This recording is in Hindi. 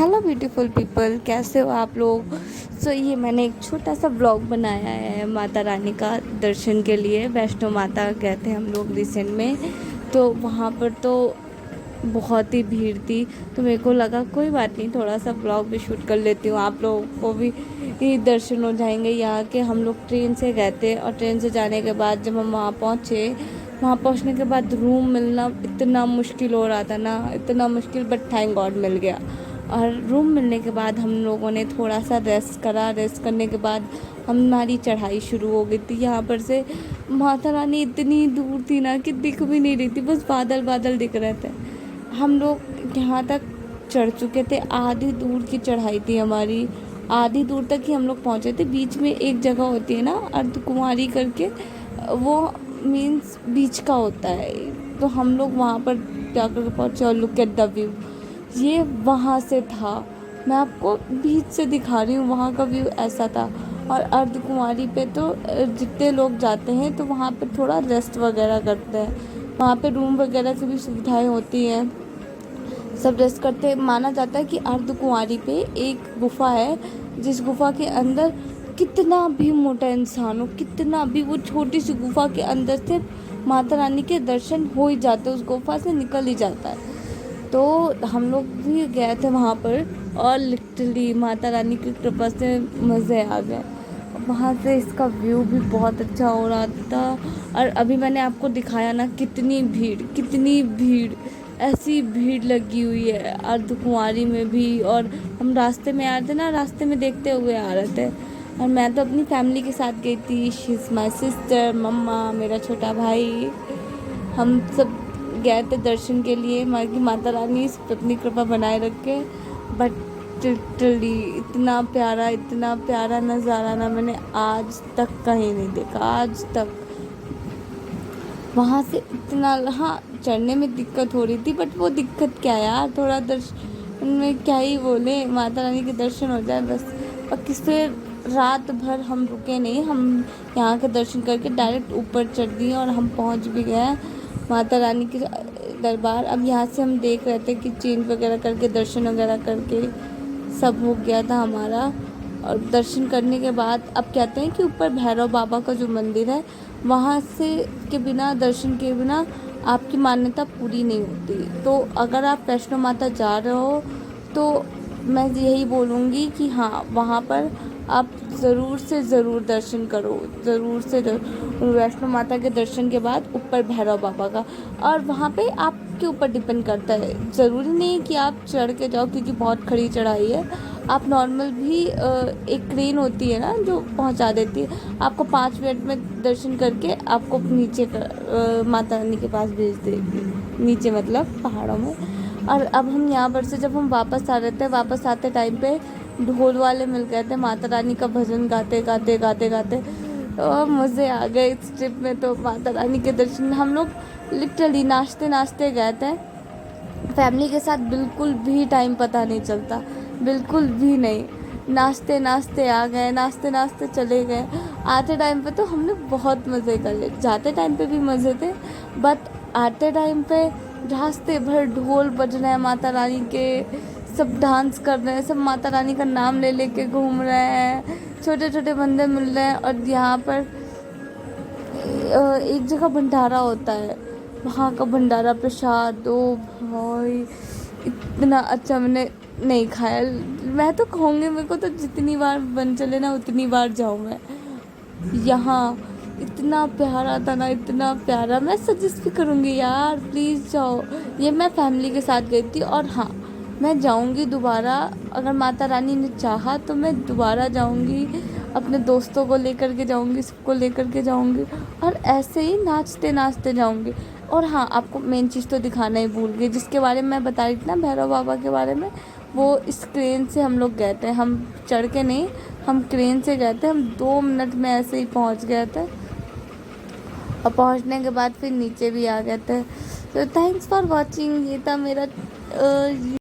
हेलो ब्यूटीफुल पीपल, कैसे हो आप लोग। ये मैंने एक छोटा सा ब्लॉग बनाया है माता रानी का दर्शन के लिए। वैष्णो माता गए थे हम लोग रिसेंट में, तो वहाँ पर तो बहुत ही भीड़ थी। तो मेरे को लगा कोई बात नहीं, थोड़ा सा ब्लॉग भी शूट कर लेती हूँ, आप लोगों को भी दर्शन हो जाएंगे। यहाँ के हम लोग ट्रेन से गए थे, और ट्रेन से जाने के बाद जब हम वहाँ पहुँचे, वहाँ पहुँचने के बाद रूम मिलना इतना मुश्किल हो रहा था ना, इतना मुश्किल, बट थैंक गॉड मिल गया। और रूम मिलने के बाद हम लोगों ने थोड़ा सा रेस्ट करा। रेस्ट करने के बाद हमारी चढ़ाई शुरू हो गई थी। यहाँ पर से माता रानी इतनी दूर थी ना कि दिख भी नहीं रही थी, बस बादल बादल दिख रहे थे। हम लोग यहाँ तक चढ़ चुके थे, आधी दूर की चढ़ाई थी हमारी, आधी दूर तक ही हम लोग पहुँचे थे। बीच में एक जगह होती है ना अर्धकुमारी करके, वो मीन्स बीच का होता है, तो हम लोग वहाँ पर जाकर पहुँचे। और लुक एट द व्यू, ये वहाँ से था, मैं आपको बीच से दिखा रही हूँ, वहाँ का व्यू ऐसा था। और अर्धकुमारी पे तो जितने लोग जाते हैं तो वहाँ पे थोड़ा रेस्ट वगैरह करते हैं, वहाँ पे रूम वगैरह की भी सुविधाएं होती हैं, सब रेस्ट करते हैं। माना जाता है कि अर्धकुंवारी पे एक गुफा है, जिस गुफा के अंदर कितना भी मोटा इंसान हो, कितना भी, वो छोटी सी गुफा के अंदर से माता रानी के दर्शन हो ही जाते हैं, उस गुफा से निकल ही जाता है। तो हम लोग भी गए थे वहाँ पर, और लिटरली माता रानी की कृपा से मज़े आ गए। वहाँ से इसका व्यू भी बहुत अच्छा हो रहा था। और अभी मैंने आपको दिखाया ना कितनी भीड़, कितनी भीड़, ऐसी भीड़ लगी हुई है अर्धकुंवारी में भी। और हम रास्ते में आ रहे थे ना, रास्ते में देखते हुए आ रहे थे। और मैं तो अपनी फैमिली के साथ गई थी, शी इज़ माई सिस्टर, मम्मा, मेरा छोटा भाई, हम सब गए थे दर्शन के लिए। माता रानी इस पे अपनी कृपा बनाए रखे। बट लिटरली इतना प्यारा नज़ारा ना मैंने आज तक कहीं नहीं देखा, आज तक। वहाँ से इतना, हाँ चढ़ने में दिक्कत हो रही थी, बट वो दिक्कत क्या यार, थोड़ा दर्शन में क्या ही बोले, माता रानी के दर्शन हो जाए बस। और किसी रात भर हम रुके नहीं, हम यहाँ के दर्शन करके डायरेक्ट ऊपर चढ़ दिए और हम पहुँच भी गए माता रानी के दरबार। अब यहाँ से हम देख रहे थे कि चेंज वगैरह करके, दर्शन वगैरह करके सब हो गया था हमारा। और दर्शन करने के बाद अब कहते हैं कि ऊपर भैरव बाबा का जो मंदिर है, वहाँ से के बिना, दर्शन के बिना आपकी मान्यता पूरी नहीं होती। तो अगर आप वैष्णो माता जा रहे हो तो मैं यही बोलूँगी कि हाँ, वहाँ पर आप ज़रूर से ज़रूर दर्शन करो, ज़रूर से ज़रूर। वैष्णो माता के दर्शन के बाद ऊपर भैरव बाबा का, और वहाँ पे आपके ऊपर डिपेंड करता है, ज़रूरी नहीं कि आप चढ़ के जाओ क्योंकि बहुत खड़ी चढ़ाई है। आप नॉर्मल भी एक ट्रेन होती है ना जो पहुँचा देती है आपको, 5 मिनट में दर्शन करके आपको नीचे माता रानी के पास भेज देगी, नीचे मतलब पहाड़ों में। और अब हम यहाँ पर से जब हम वापस आ रहे थे, वापस आते टाइम पे ढोल वाले मिल गए थे, माता रानी का भजन गाते गाते गाते गाते, तो मज़े आ गए इस ट्रिप में। तो माता रानी के दर्शन हम लोग लिटरली नाचते नाचते गए थे, फैमिली के साथ बिल्कुल भी टाइम पता नहीं चलता, बिल्कुल भी नहीं। नाचते नाचते आ गए, नाचते नाचते चले गए। आते टाइम पे तो हमने बहुत मज़े कर लिए, जाते टाइम पे भी मज़े थे, बट आते टाइम पे रास्ते भर ढोल बज रहे हैं माता रानी के, सब डांस कर रहे हैं, सब माता रानी का नाम ले लेके घूम रहे हैं, छोटे छोटे बंदे मिल रहे हैं। और यहाँ पर एक जगह भंडारा होता है, वहाँ का भंडारा प्रसाद, ओ भाई इतना अच्छा मैंने नहीं खाया। मैं तो कहूँगी, मेरे को तो जितनी बार बन चले ना उतनी बार जाऊँ मैं। यहाँ इतना प्यारा था ना, इतना प्यारा, मैं सजेस्ट भी करूँगी यार, प्लीज़ जाओ। ये मैं फैमिली के साथ गई थी, और हाँ मैं जाऊँगी दोबारा, अगर माता रानी ने चाहा तो मैं दोबारा जाऊँगी, अपने दोस्तों को लेकर के जाऊँगी, सबको लेकर के जाऊँगी, और ऐसे ही नाचते नाचते जाऊँगी। और हाँ, आपको मेन चीज़ तो दिखाना ही भूल गई, जिसके बारे में मैं बता रही थी ना, भैरव बाबा के बारे में। वो इस क्रेन से हम लोग गए थे, हम चढ़ के नहीं, हम क्रेन से गए थे। हम 2 मिनट में ऐसे ही पहुंच गए थे, और पहुंचने के बाद फिर नीचे भी आ गए थे। तो थैंक्स फॉर वॉचिंग, ये था मेरा